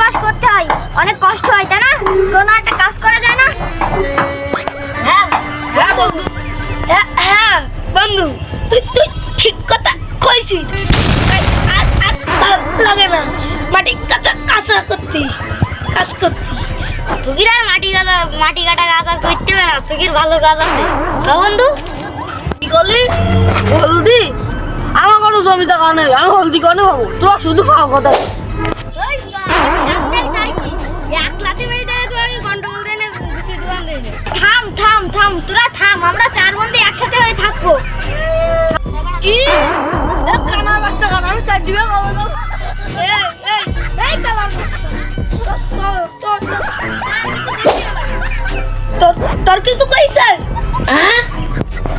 চাষবাস করতে হয়, অনেক কষ্ট হয়, তাই না? কোনো একটা কাজ করা যায় না? হ্যাঁ হ্যাঁ বন্ধু, হ্যাঁ বন্ধু, তুই ঠিক কথা কইছিস। লাগে না মাটি কাঁচা করতি, কাজ করতি। তুকিরা মাটি কাটা কাঁচা করতে হবে না, তুকির ভালো কাজ আছে বন্ধু। কি করলি? হলদি? আমার কোনো জমি টাকা নেই, আমি হলদি কেন পাবো? তোরা শুধু খাওয়া কথা। থাম থাম থাম, তোরা থাম, আমরা 4 বন্ধু একসাথে হয়ে থাকবো। কি কানার বাচ্চা কানা, আমি 4 দিবে খাবো না। তোর কিছু কইছে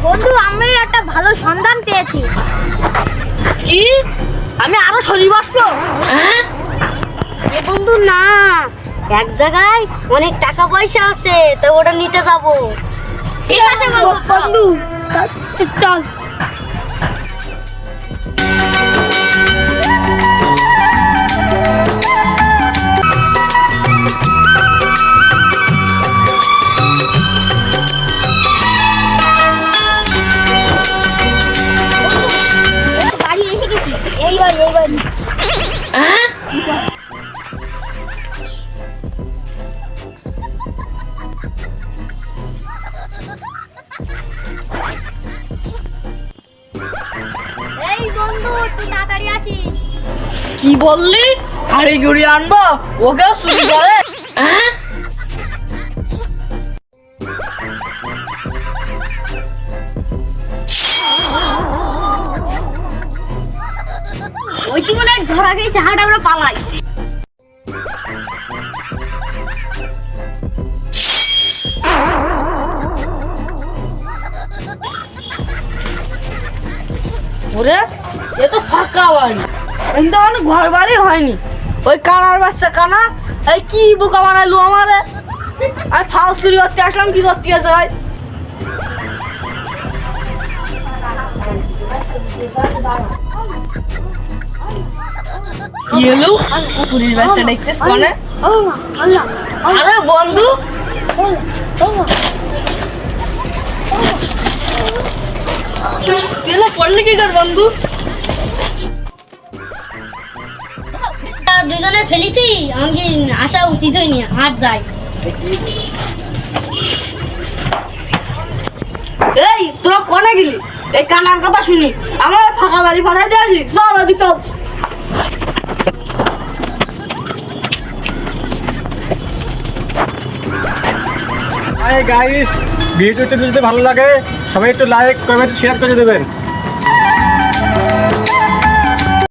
বন্ধু? আমি একটা ভালো সন্ধান পেয়েছি। কি? আমি আরো শনিবাস্ত? বন্ধু না, এক জায়গায় অনেক টাকা পয়সা আছে, তো ওটা নিতে যাবো। ঠিক আছে বন্ধু, চল। বাড়ি এসে গেছি, এই বাড়ি। এই বন্ধু, তুই তাড়াতাড়ি আসিস। কি বললি? হাড়ি গুড়ি আনবো? ওকে চুরি করে? ওই জীবনে ধরা গেছে, হাট আমরা পালাই। ওরে, এ তো ফাঁকা বাড়ি, কিন্তু আমার ঘর বাড়ি হয়নি। ওই কানার বাচ্চা কানা, এই কি বোকা বানাইলু আমারে। আর ফাও চুরি করতে আসলাম, কি করতে আছে ভাই? কি হলো? পুলিশ বাচ্চা দেখতেছ মানে? আরে বন্ধু, তুই পড়লি কি কর বন্ধু? দুজনে ফেলিতি, আমাকে আসা উচিত হয়নি, হাত যায়। এই তোরা কোনে গেলি? এই কানার কথা শুনি আমার ফাঁকা বাড়ি ফাঁকাই দিয়ে আসলি। চল আদি চল। হাই গাইস, ভিডিওটি যদি ভালো লাগে সবাই একটু লাইক কমেন্ট শেয়ার করে দেবেন।